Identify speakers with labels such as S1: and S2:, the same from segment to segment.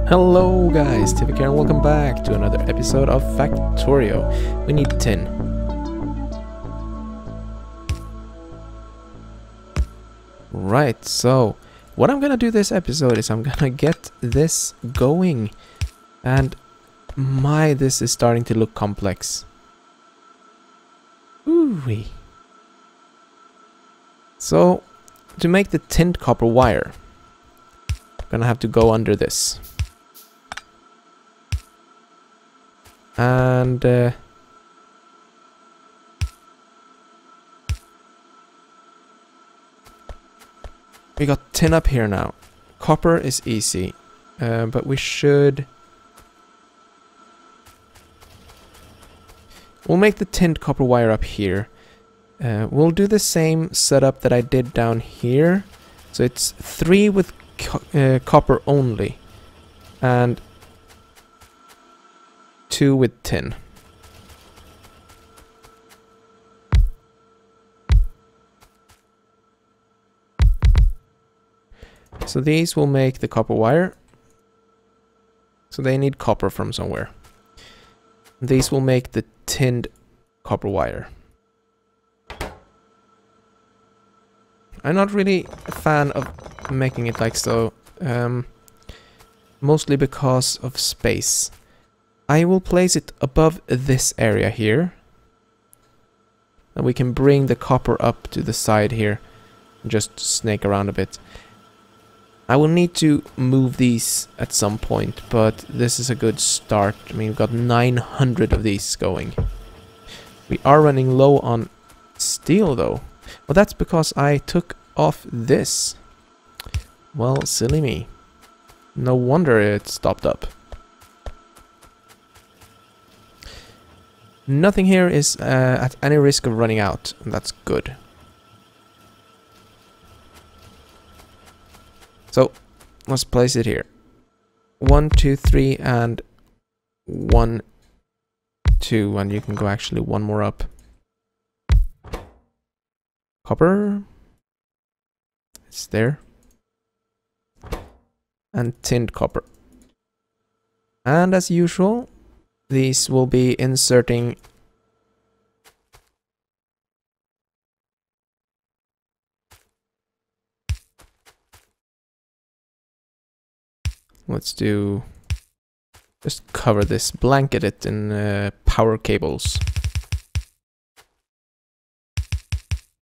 S1: Hello guys, Tivic here and welcome back to another episode of Factorio. We need tin. Right, so what I'm gonna do this episode is I'm gonna get this going. And this is starting to look complex. Ooh-wee. So, to make the tinned copper wire, I'm gonna have to go under this. And we got tin up here now. Copper is easy, but we'll make the tinned copper wire up here. We'll do the same setup that I did down here. So it's 3 with copper only and 2 with tin. So these will make the copper wire. So they need copper from somewhere. These will make the tinned copper wire. I'm not really a fan of making it like so, mostly because of space. I will place it above this area here. And we can bring the copper up to the side here. And just snake around a bit. I will need to move these at some point, but this is a good start. I mean, we've got 900 of these going. We are running low on steel though. Well, that's because I took off this. Well, silly me. No wonder it stopped up. Nothing here is at any risk of running out, and that's good. So, let's place it here. 1, 2, 3, and 1, 2, and you can go actually one more up. Copper. It's there. And tinned copper. And as usual, these will be inserting just cover this, blanket it in power cables.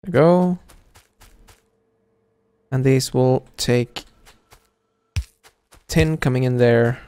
S1: There we go. And these will take tin coming in there.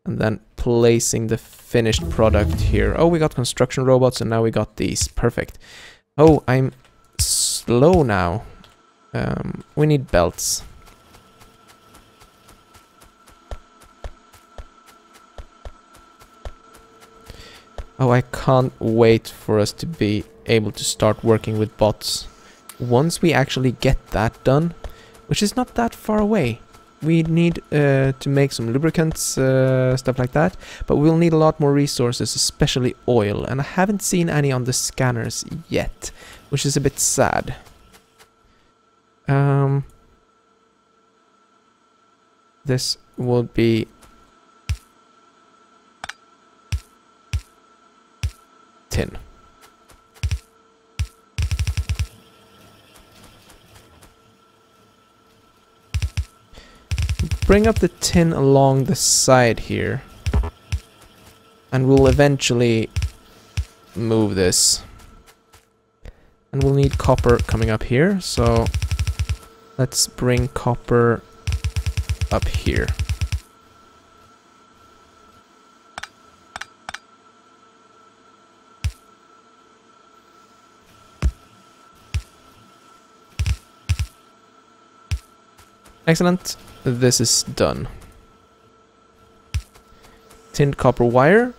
S1: And then placing the finished product here. Oh, we got construction robots and now we got these. Perfect. Oh, I'm slow now. We need belts. Oh, I can't wait for us to be able to start working with bots. Once we actually get that done, which is not that far away. We need to make some lubricants, stuff like that. But we'll need a lot more resources, especially oil. And I haven't seen any on the scanners yet, which is a bit sad. This would be tin. Bring up the tin along the side here. And we'll eventually move this. And we'll need copper coming up here, so let's bring copper up here. Excellent. This is done. Tinned copper wire.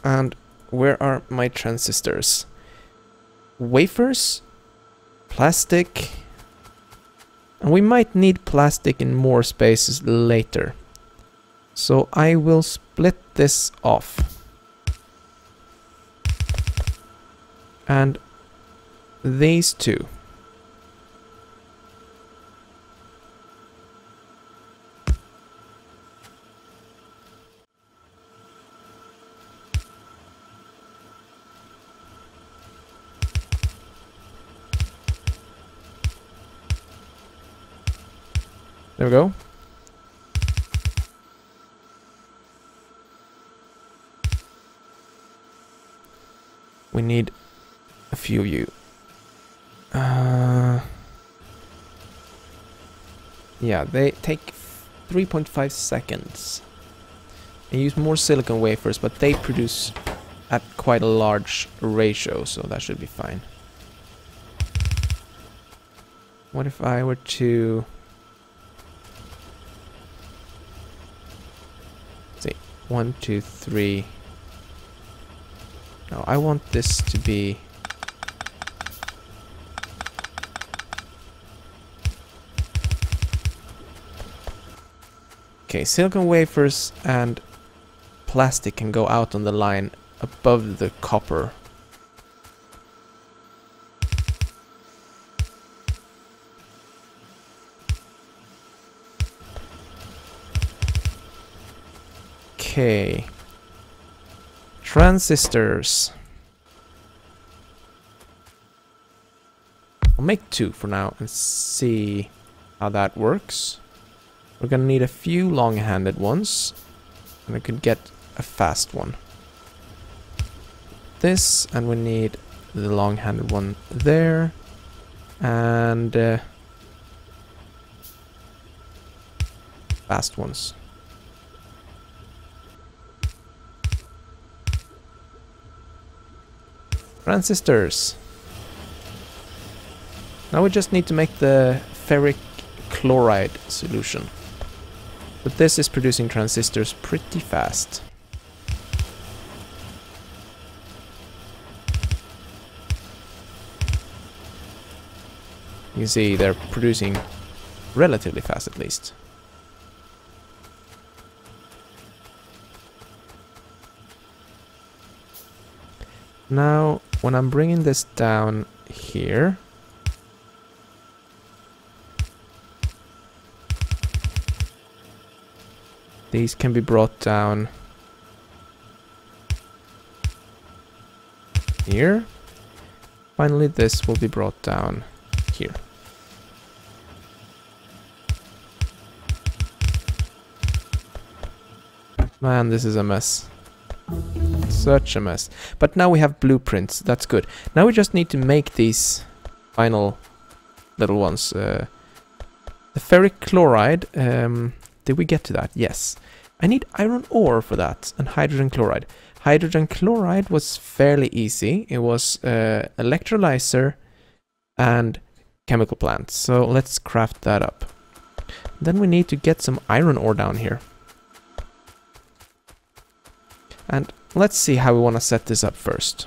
S1: And where are my transistors? Wafers, plastic, and we might need plastic in more spaces later. So I will split this off. And these two There we go. We need a few of you. Yeah, they take 3.5 seconds. They use more silicon wafers, but they produce at quite a large ratio, so that should be fine. What if I were to... Let's see, 1, 2, 3... No, I want this to be... Okay, silicon wafers and plastic can go out on the line above the copper. Okay. Transistors. I'll make 2 for now and see how that works. We're gonna need a few long-handed ones, and I could get a fast one. This, and we need the long-handed one there, and fast ones. Transistors. Now we just need to make the ferric chloride solution. But this is producing transistors pretty fast. You can see they're producing relatively fast at least. Now, when I'm bringing this down here, these can be brought down here. Finally, this will be brought down here. Man, this is a mess. Such a mess. But now we have blueprints. That's good. Now we just need to make these final little ones. The ferric chloride. Did we get to that? Yes. I need iron ore for that and hydrogen chloride. Hydrogen chloride was fairly easy. It was electrolyzer and chemical plants. So let's craft that up. Then we need to get some iron ore down here. And let's see how we want to set this up first.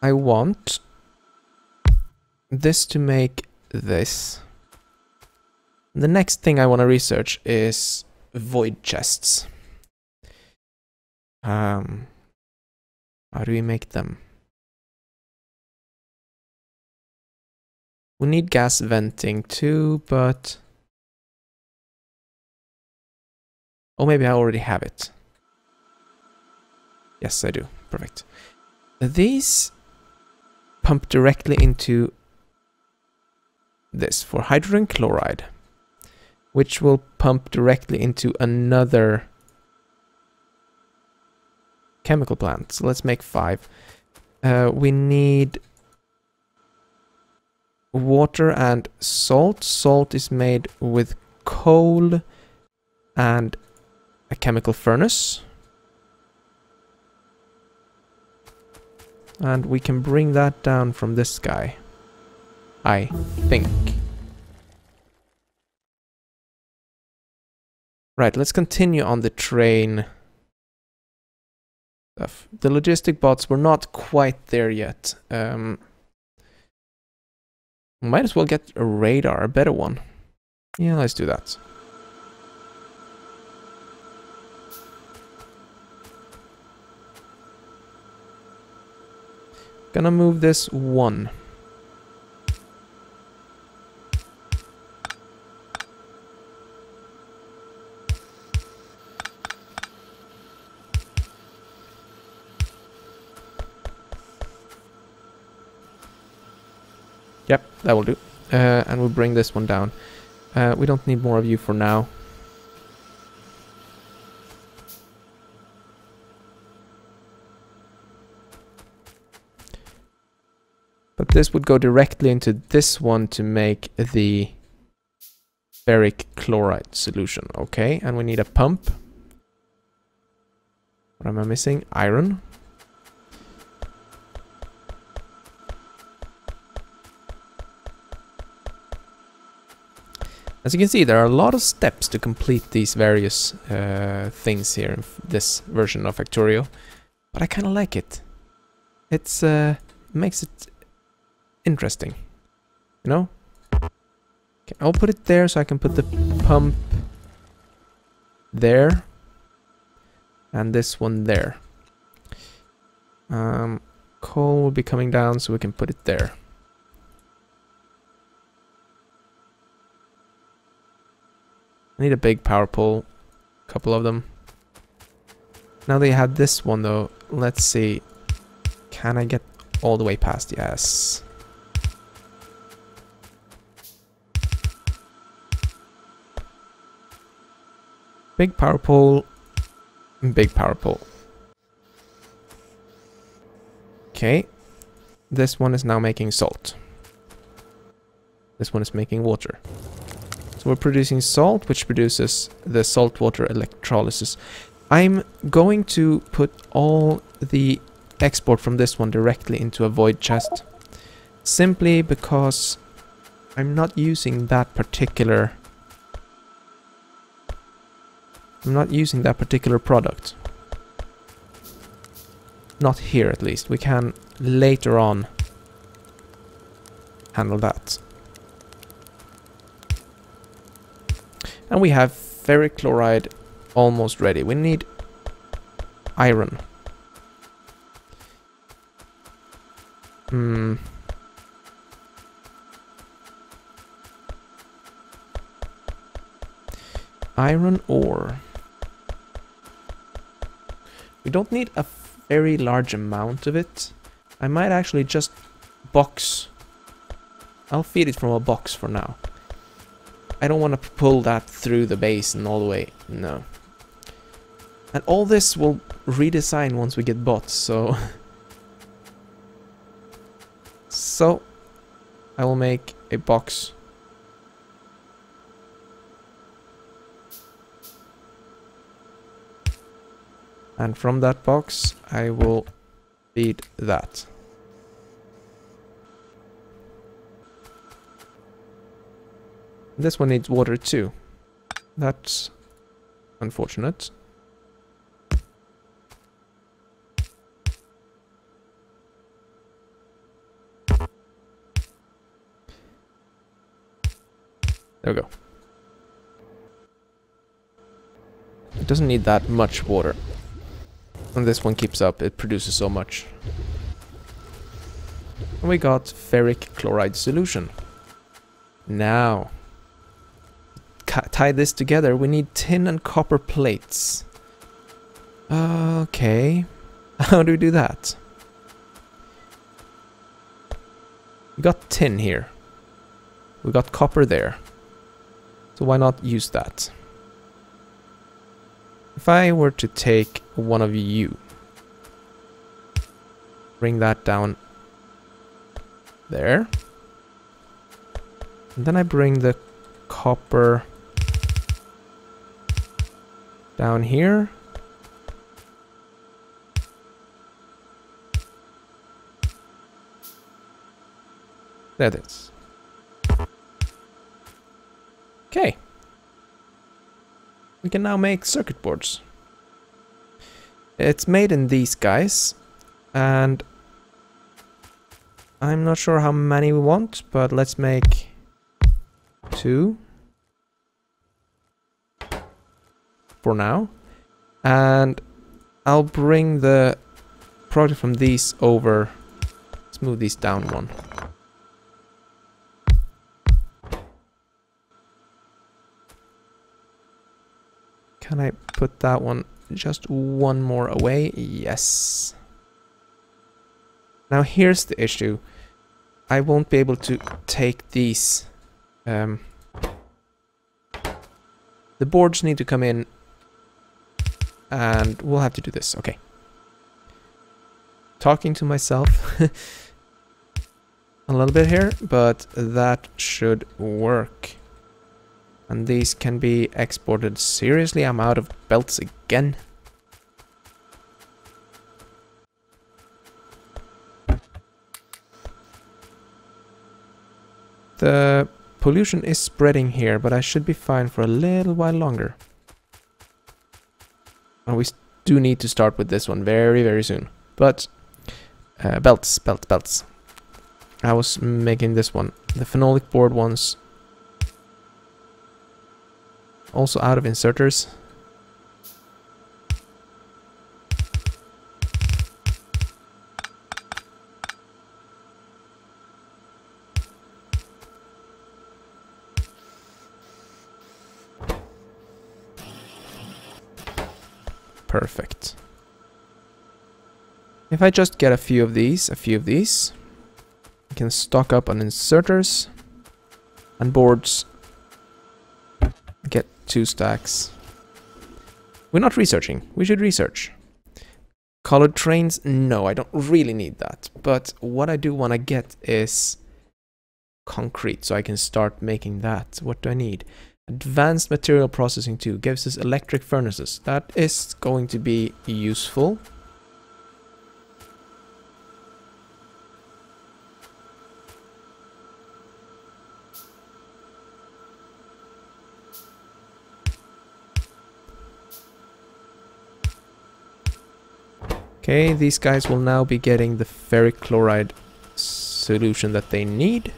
S1: I want this to make this. The next thing I want to research is void chests. How do we make them? We need gas venting too, but... Oh, maybe I already have it. Yes, I do. Perfect. These pump directly into this for hydrogen chloride, which will pump directly into another chemical plant. So let's make 5. We need water and salt. Salt is made with coal and a chemical furnace. And we can bring that down from this guy, I think. Right, let's continue on the train stuff. The logistic bots were not quite there yet. Might as well get a radar, a better one. Yeah, let's do that. Gonna move this 1. that will do. And we'll bring this one down. We don't need more of you for now. But this would go directly into this one to make the ferric chloride solution. Okay, and we need a pump. What am I missing? Iron. As you can see, there are a lot of steps to complete these various things here in this version of Factorio. But I kind of like it. It's makes it interesting, you know? Okay, I'll put it there so I can put the pump there. And this one there. Coal will be coming down so we can put it there. I need a big power pole. A couple of them. Now they had this one though. Let's see. Can I get all the way past? Yes. Big power pole. Big power pole. Okay. This one is now making salt. This one is making water. So we're producing salt, which produces the saltwater electrolysis. I'm going to put all the export from this one directly into a void chest. Simply because I'm not using that particular... product. Not here, at least. We can later on handle that. And we have ferric chloride almost ready. We need iron. Iron ore. We don't need a very large amount of it. I might actually just box. I'll feed it from a box for now. I don't want to pull that through the base and all the way. No. And all this will redesign once we get bots, so... So, I will make a box. And from that box, I will feed that. This one needs water too. That's unfortunate. There we go. It doesn't need that much water. And this one keeps up, it produces so much. And we got ferric chloride solution. Now, tie this together, we need tin and copper plates. Okay, how do we do that? We got tin here. We got copper there. So why not use that? If I were to take one of you, bring that down there, and then I bring the copper down here. There it is. Okay. We can now make circuit boards. It's made in these guys, and I'm not sure how many we want, but let's make 2 for now. And I'll bring the product from these over. Let's move these down one. Can I put that one just one more away? Yes. Now here's the issue. I won't be able to take these. The boards need to come in, and we'll have to do this. Okay. Talking to myself a little bit here, but that should work. And these can be exported. Seriously, I'm out of belts again. The pollution is spreading here, but I should be fine for a little while longer. And we do need to start with this one very, very soon. But belts. I was making this one. The phenolic board ones. Also out of inserters. Perfect. If I just get a few of these, I can stock up on inserters and boards. Get 2 stacks. We're not researching. We should research. Colored trains? No, I don't really need that. But what I do want to get is concrete, so I can start making that. What do I need? Advanced material processing 2 gives us electric furnaces. That is going to be useful. Okay, these guys will now be getting the ferric chloride solution that they need.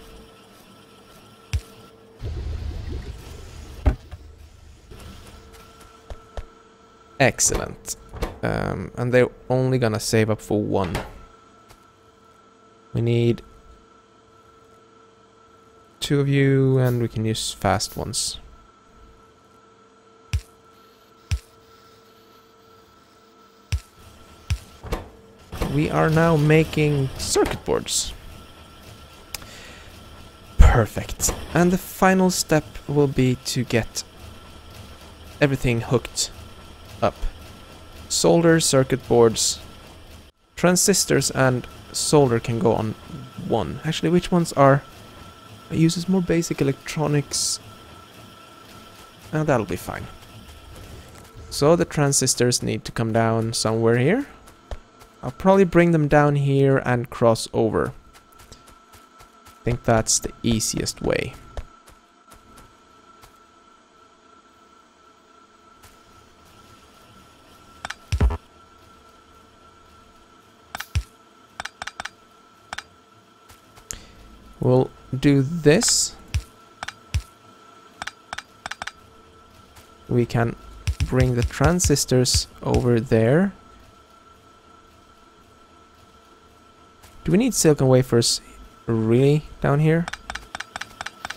S1: Excellent. And they're only gonna save up for 1. We need 2 of you, and we can use fast ones. We are now making circuit boards. Perfect. And the final step will be to get everything hooked up. Solder, circuit boards, transistors and solder can go on 1. Actually, which ones are... It uses more basic electronics. And that'll be fine. So the transistors need to come down somewhere here. I'll probably bring them down here and cross over. I think that's the easiest way. We'll do this. We can bring the transistors over there. Do we need silicon wafers really down here?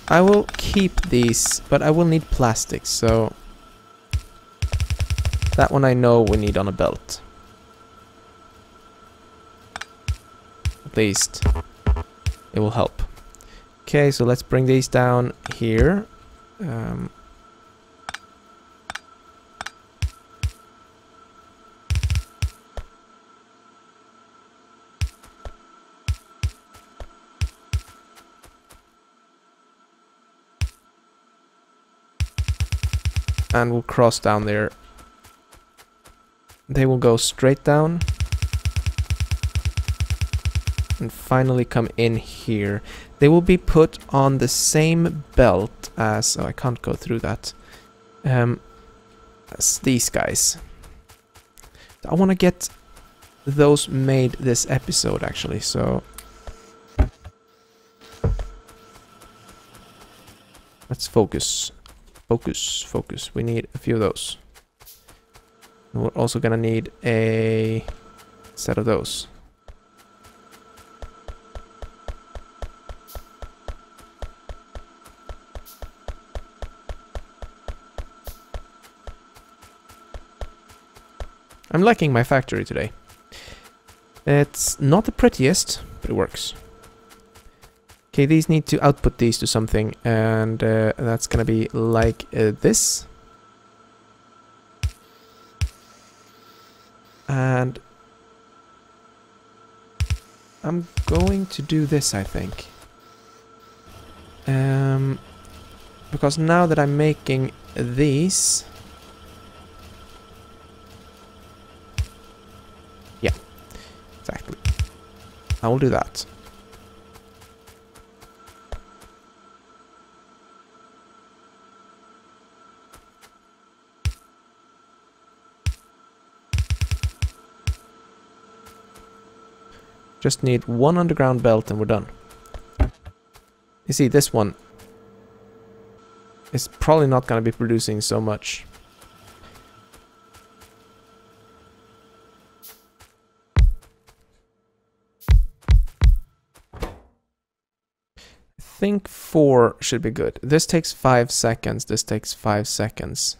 S1: I will keep these, but I will need plastic, so that one I know we need on a belt. At least it will help. Okay, so let's bring these down here. And we'll cross down there. They will go straight down. And finally come in here. They will be put on the same belt as... Oh, I can't go through that. As these guys. I want to get those made this episode, actually, so... Let's focus. Focus. We need a few of those. And we're also gonna need a set of those. I'm liking my factory today. It's not the prettiest, but it works. Okay, these need to output these to something, and that's gonna be like this. And I'm going to do this, I think. Because now that I'm making these... Yeah, exactly. I will do that. Just need one underground belt and we're done. You see, this one is probably not going to be producing so much. I think 4 should be good. This takes 5 seconds. This takes 5 seconds.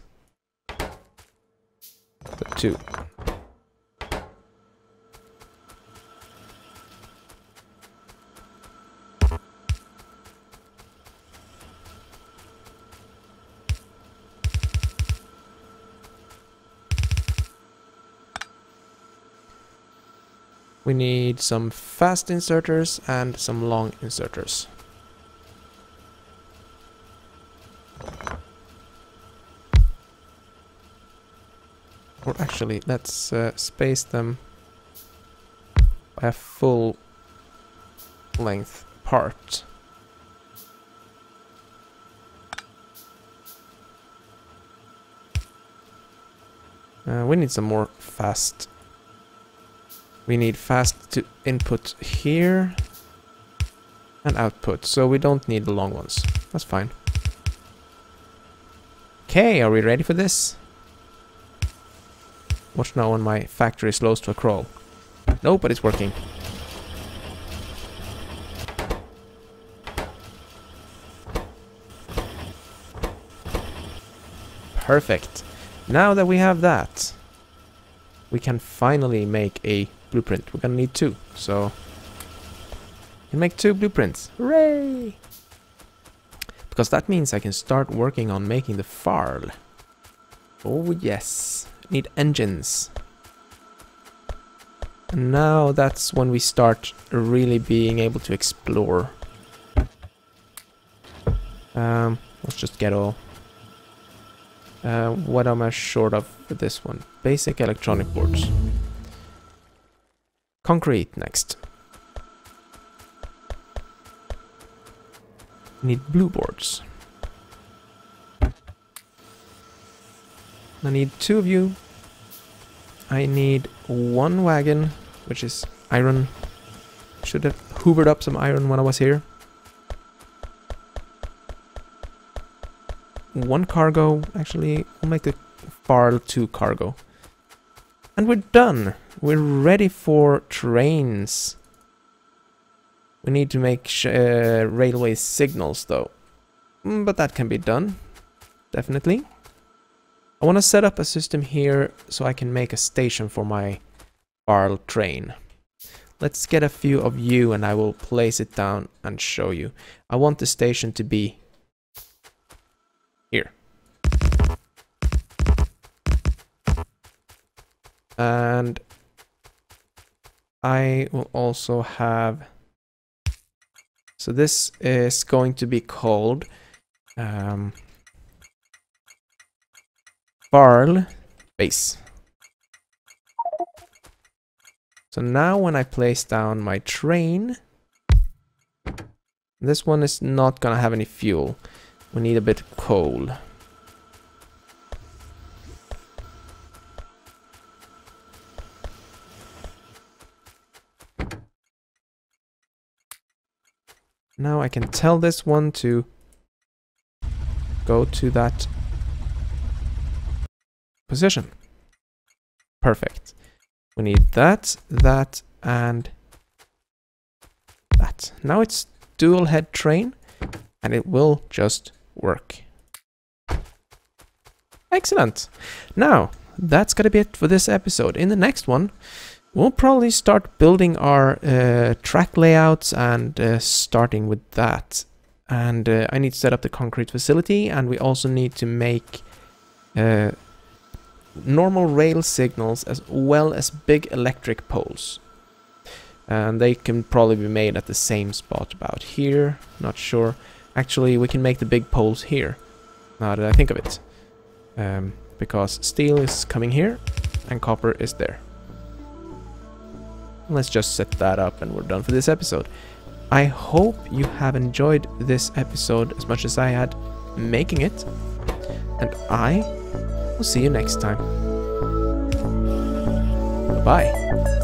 S1: So 2. We need some fast inserters and some long inserters. Or actually, let's space them by a full length part. We need some more fast. We need fast to input here and output, so we don't need the long ones. That's fine. Okay, are we ready for this? Watch now when my factory slows to a crawl. No, but it's working. Perfect. Now that we have that, we can finally make a blueprint. We're gonna need 2, so we can make 2 blueprints. Hooray! Because that means I can start working on making the farl. Oh yes, need engines. And now that's when we start really being able to explore. Let's just get all. What am I short of for this one? Basic electronic boards. Concrete next. Need blue boards. I need 2 of you. I need 1 wagon, which is iron. Should have hoovered up some iron when I was here. 1 cargo. Actually, we'll make the farl 2 cargo. And we're done. We're ready for trains. We need to make railway signals though. But that can be done. Definitely. I want to set up a system here so I can make a station for my farl train. Let's get a few of you and I will place it down and show you. I want the station to be here. And I will also have... So this is going to be called farl base. So now when I place down my train, this one is not gonna have any fuel. We need a bit of coal. Now I can tell this one to go to that position. Perfect. We need that, that, and that. Now it's dual head train, and it will just work. Excellent. Now, that's gonna be it for this episode. In the next one, we'll probably start building our track layouts and starting with that. And I need to set up the concrete facility, and we also need to make normal rail signals as well as big electric poles. And they can probably be made at the same spot about here, not sure. Actually, we can make the big poles here, now that I think of it. Because steel is coming here and copper is there. Let's just set that up and we're done for this episode. I hope you have enjoyed this episode as much as I had making it, and I will see you next time. Bye-bye.